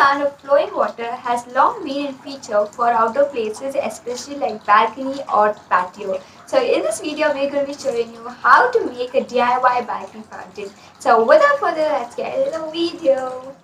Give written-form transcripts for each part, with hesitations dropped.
sound of flowing water has long been a feature for outdoor places, especially like balcony or patio. So in this video, we're going to be showing you how to make a DIY balcony fountain. So without further, let's get into the video.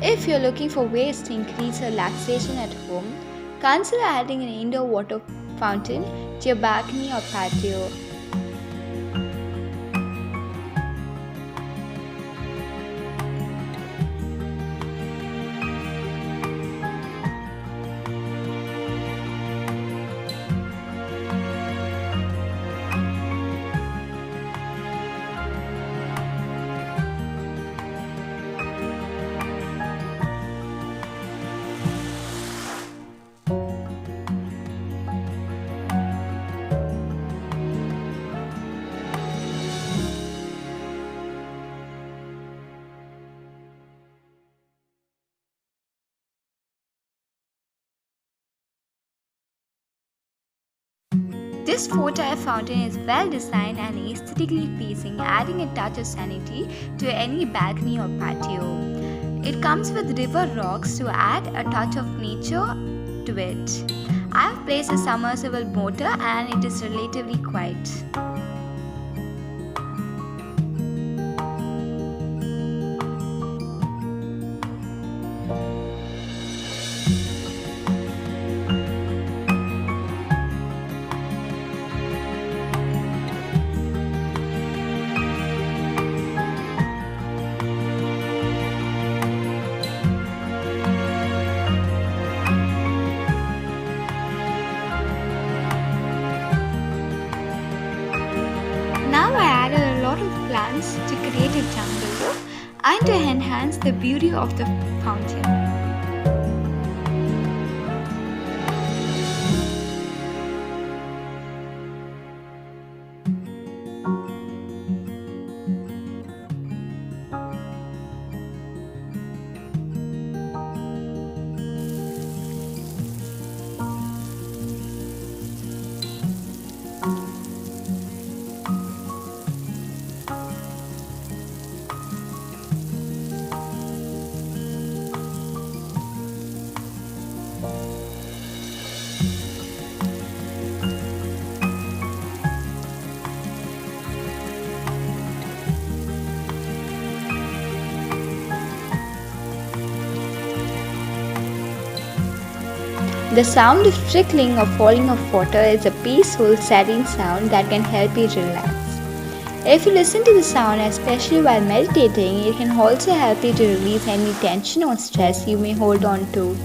If you're looking for ways to increase relaxation at home, consider adding an indoor water fountain to your balcony or patio. This 4-tier fountain is well designed and aesthetically pleasing, adding a touch of sanity to any balcony or patio. It comes with river rocks to add a touch of nature to it. I have placed a submersible motor and it is relatively quiet. Now I added a lot of plants to create a jungle look and to enhance the beauty of the fountain. The sound of trickling or falling of water is a peaceful, serene sound that can help you relax. If you listen to the sound, especially while meditating, it can also help you to release any tension or stress you may hold on to.